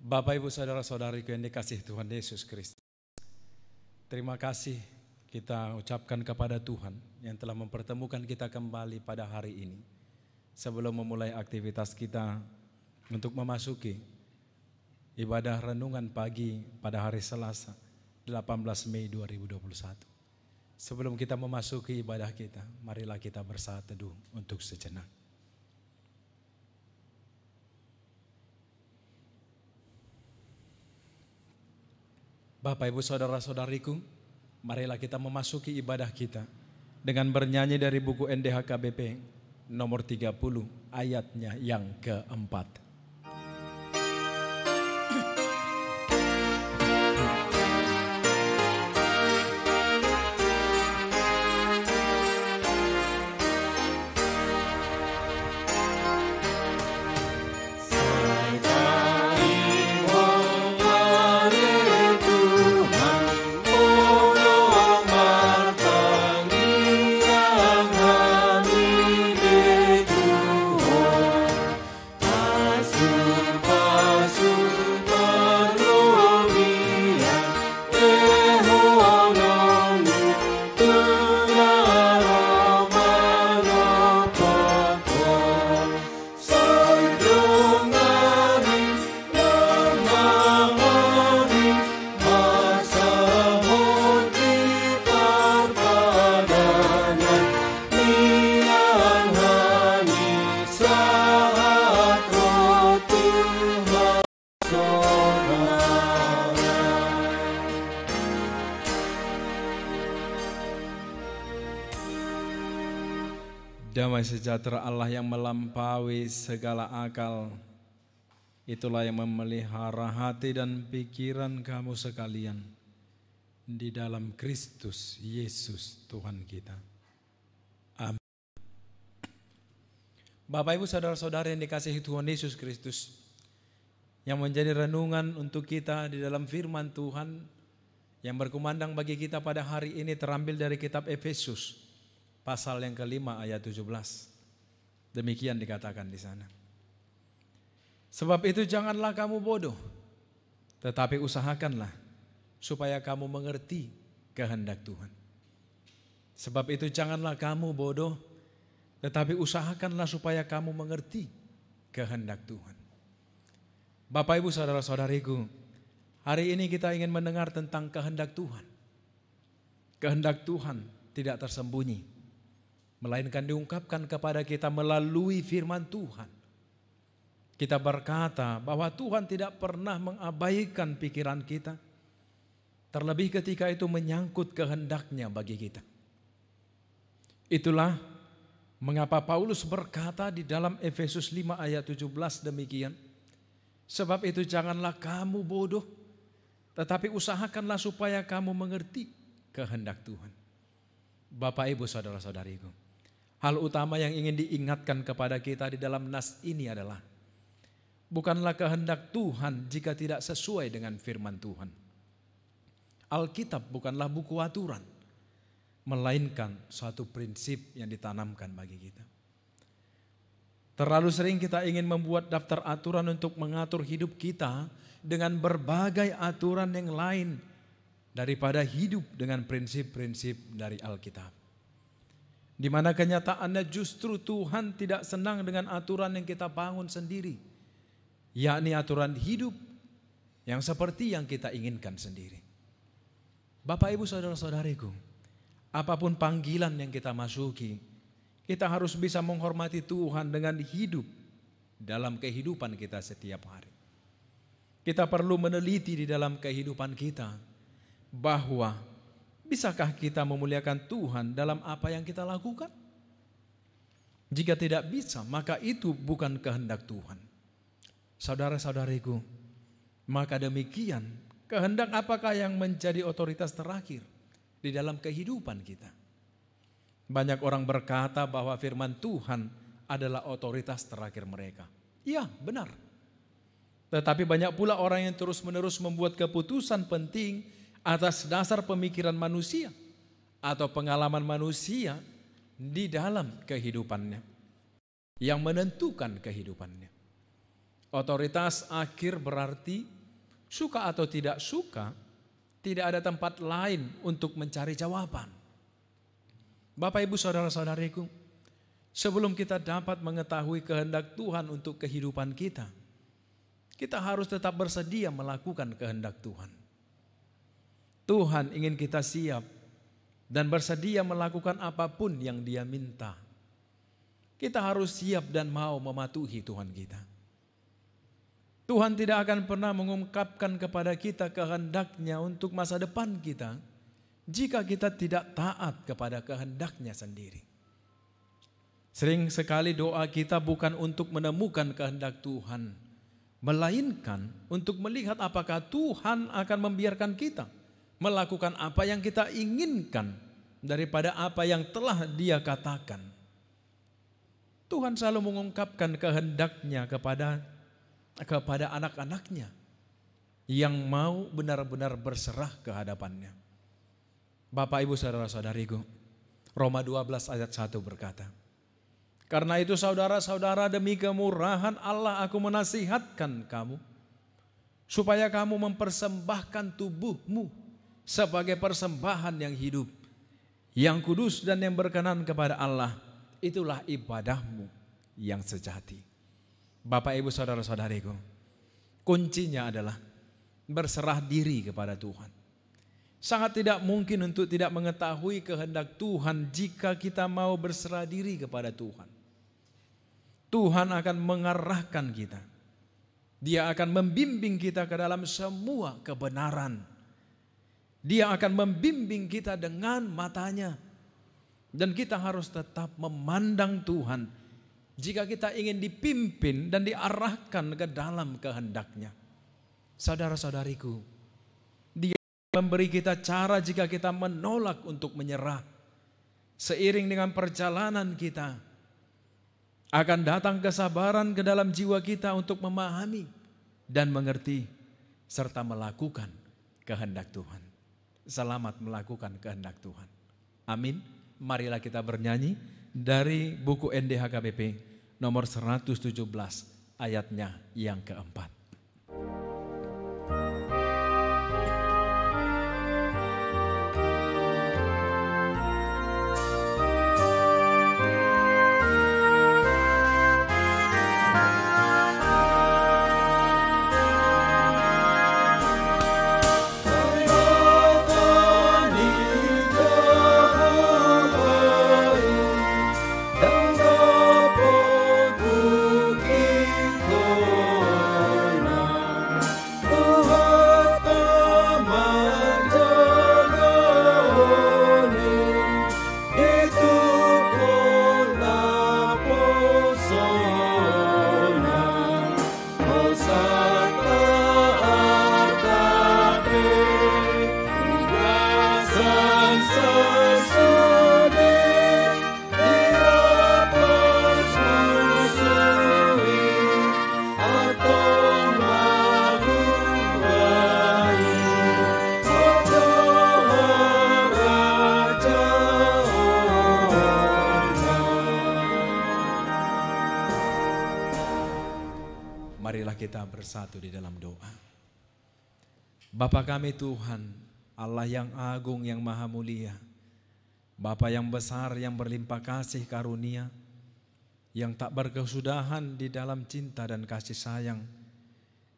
Bapak, Ibu, Saudara-saudariku yang dikasihi Tuhan Yesus Kristus, terima kasih kita ucapkan kepada Tuhan yang telah mempertemukan kita kembali pada hari ini. Sebelum memulai aktivitas kita untuk memasuki ibadah renungan pagi pada hari Selasa 18 Mei 2021. Sebelum kita memasuki ibadah kita, marilah kita bersaat teduh untuk sejenak. Bapak, Ibu, Saudara-saudariku, marilah kita memasuki ibadah kita dengan bernyanyi dari buku NDH KBP nomor 30 ayatnya yang keempat. Damai sejahtera Allah yang melampaui segala akal, itulah yang memelihara hati dan pikiran kamu sekalian di dalam Kristus Yesus Tuhan kita. Amin. Bapak, Ibu, Saudara-saudara yang dikasihi Tuhan Yesus Kristus, yang menjadi renungan untuk kita di dalam firman Tuhan yang berkumandang bagi kita pada hari ini terambil dari kitab Efesus pasal yang kelima ayat 17. Demikian dikatakan di sana. Sebab itu janganlah kamu bodoh, tetapi usahakanlah supaya kamu mengerti kehendak Tuhan. Sebab itu janganlah kamu bodoh, tetapi usahakanlah supaya kamu mengerti kehendak Tuhan. Bapak, Ibu, Saudara-saudariku, hari ini kita ingin mendengar tentang kehendak Tuhan. Kehendak Tuhan tidak tersembunyi, melainkan diungkapkan kepada kita melalui firman Tuhan. Kita berkata bahwa Tuhan tidak pernah mengabaikan pikiran kita, terlebih ketika itu menyangkut kehendaknya bagi kita. Itulah mengapa Paulus berkata di dalam Efesus 5 ayat 17 demikian. Sebab itu janganlah kamu bodoh, tetapi usahakanlah supaya kamu mengerti kehendak Tuhan. Bapak, Ibu, Saudara-saudariku, hal utama yang ingin diingatkan kepada kita di dalam nas ini adalah bukanlah kehendak Tuhan jika tidak sesuai dengan firman Tuhan. Alkitab bukanlah buku aturan, melainkan suatu prinsip yang ditanamkan bagi kita. Terlalu sering kita ingin membuat daftar aturan untuk mengatur hidup kita dengan berbagai aturan yang lain daripada hidup dengan prinsip-prinsip dari Alkitab. Di mana kenyataannya justru Tuhan tidak senang dengan aturan yang kita bangun sendiri, yakni aturan hidup yang seperti yang kita inginkan sendiri. Bapak, Ibu, Saudara-saudariku, apapun panggilan yang kita masuki, kita harus bisa menghormati Tuhan dengan hidup dalam kehidupan kita setiap hari. Kita perlu meneliti di dalam kehidupan kita bahwa bisakah kita memuliakan Tuhan dalam apa yang kita lakukan? Jika tidak bisa, maka itu bukan kehendak Tuhan. Saudara-saudariku, maka demikian, kehendak apakah yang menjadi otoritas terakhir di dalam kehidupan kita? Banyak orang berkata bahwa firman Tuhan adalah otoritas terakhir mereka. Iya, benar. Tetapi banyak pula orang yang terus-menerus membuat keputusan penting atas dasar pemikiran manusia atau pengalaman manusia di dalam kehidupannya yang menentukan kehidupannya. Otoritas akhir berarti suka atau tidak suka, tidak ada tempat lain untuk mencari jawaban. Bapak, Ibu, saudara-saudariku, sebelum kita dapat mengetahui kehendak Tuhan untuk kehidupan kita, kita harus tetap bersedia melakukan kehendak Tuhan. Tuhan ingin kita siap dan bersedia melakukan apapun yang Dia minta. Kita harus siap dan mau mematuhi Tuhan kita. Tuhan tidak akan pernah mengungkapkan kepada kita kehendak-Nya untuk masa depan kita jika kita tidak taat kepada kehendak-Nya sendiri. Sering sekali doa kita bukan untuk menemukan kehendak Tuhan, melainkan untuk melihat apakah Tuhan akan membiarkan kita melakukan apa yang kita inginkan daripada apa yang telah Dia katakan. Tuhan selalu mengungkapkan kehendak-Nya kepada anak-anak-Nya yang mau benar-benar berserah ke hadapan-Nya. Bapak, Ibu, saudara-saudariku, Roma 12 ayat 1 berkata, "Karena itu saudara-saudara, demi kemurahan Allah aku menasihatkan kamu, supaya kamu mempersembahkan tubuhmu sebagai persembahan yang hidup, yang kudus dan yang berkenan kepada Allah. Itulah ibadahmu yang sejati." Bapak, Ibu, saudara-saudariku, kuncinya adalah berserah diri kepada Tuhan. Sangat tidak mungkin untuk tidak mengetahui kehendak Tuhan jika kita mau berserah diri kepada Tuhan. Tuhan akan mengarahkan kita. Dia akan membimbing kita ke dalam semua kebenaran. Dia akan membimbing kita dengan matanya. Dan kita harus tetap memandang Tuhan jika kita ingin dipimpin dan diarahkan ke dalam kehendak-Nya. Saudara-saudariku, Dia memberi kita cara jika kita menolak untuk menyerah. Seiring dengan perjalanan kita, akan datang kesabaran ke dalam jiwa kita untuk memahami dan mengerti serta melakukan kehendak Tuhan. Selamat melakukan kehendak Tuhan. Amin. Marilah kita bernyanyi dari buku NDHKBP nomor 117 ayatnya yang keempat. Marilah kita bersatu di dalam doa. Bapa kami Tuhan, Allah yang agung, yang maha mulia, Bapa yang besar, yang berlimpah kasih karunia, yang tak berkesudahan di dalam cinta dan kasih sayang,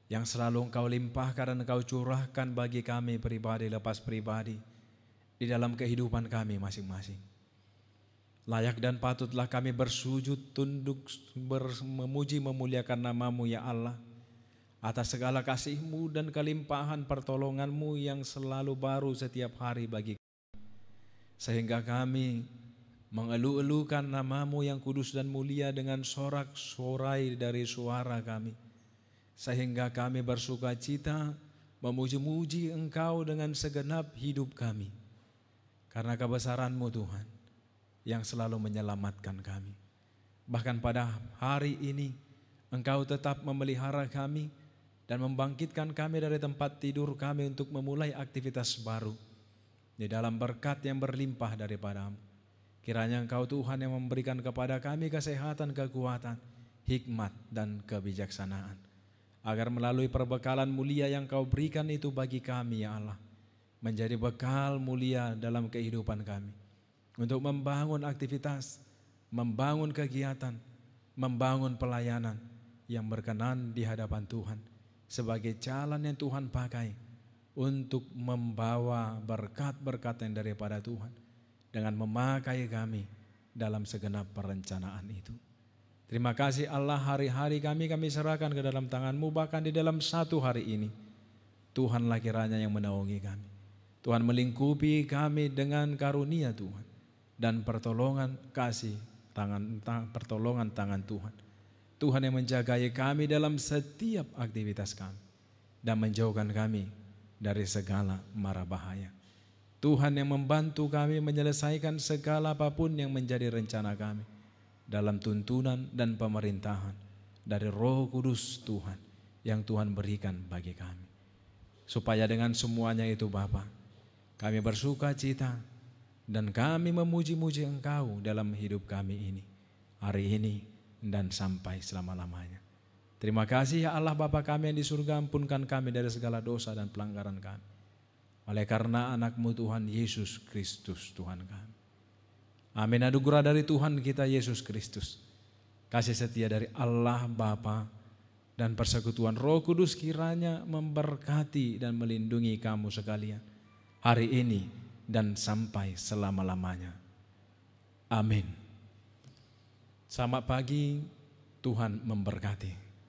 yang selalu Engkau limpahkan dan Engkau curahkan bagi kami pribadi lepas pribadi di dalam kehidupan kami masing-masing. Layak dan patutlah kami bersujud, tunduk, memuji, memuliakan nama-Mu ya Allah, atas segala kasih-Mu dan kelimpahan pertolongan-Mu yang selalu baru setiap hari bagi kami. Sehingga kami mengeluh-elukan nama-Mu yang kudus dan mulia dengan sorak-sorai dari suara kami. Sehingga kami bersuka cita memuji-muji Engkau dengan segenap hidup kami. Karena kebesaran-Mu Tuhan yang selalu menyelamatkan kami. Bahkan pada hari ini Engkau tetap memelihara kami dan membangkitkan kami dari tempat tidur kami untuk memulai aktivitas baru di dalam berkat yang berlimpah daripada-Mu. Kiranya Engkau Tuhan yang memberikan kepada kami kesehatan, kekuatan, hikmat dan kebijaksanaan. agar melalui perbekalan mulia yang Kau berikan itu bagi kami ya Allah, menjadi bekal mulia dalam kehidupan kami, untuk membangun aktivitas, membangun kegiatan, membangun pelayanan yang berkenan di hadapan Tuhan, sebagai jalan yang Tuhan pakai untuk membawa berkat-berkat yang daripada Tuhan, dengan memakai kami dalam segenap perencanaan itu. Terima kasih Allah, hari-hari kami serahkan ke dalam tangan-Mu, bahkan di dalam satu hari ini Tuhanlah kiranya yang menaungi kami. Tuhan melingkupi kami dengan karunia Tuhan dan pertolongan kasih pertolongan tangan Tuhan. Tuhan yang menjagai kami dalam setiap aktivitas kami dan menjauhkan kami dari segala mara bahaya. Tuhan yang membantu kami menyelesaikan segala apapun yang menjadi rencana kami dalam tuntunan dan pemerintahan dari Roh Kudus Tuhan yang Tuhan berikan bagi kami. Supaya dengan semuanya itu Bapa, kami bersuka cita dan kami memuji-muji Engkau dalam hidup kami ini, hari ini dan sampai selama-lamanya. Terima kasih ya Allah Bapa kami yang di surga, ampunkan kami dari segala dosa dan pelanggaran kami, oleh karena anak-Mu Tuhan Yesus Kristus Tuhan kami. Amin. Anugerah dari Tuhan kita Yesus Kristus, kasih setia dari Allah Bapa, dan persekutuan Roh Kudus kiranya memberkati dan melindungi kamu sekalian hari ini dan sampai selama-lamanya. Amin. Selamat pagi, Tuhan memberkati.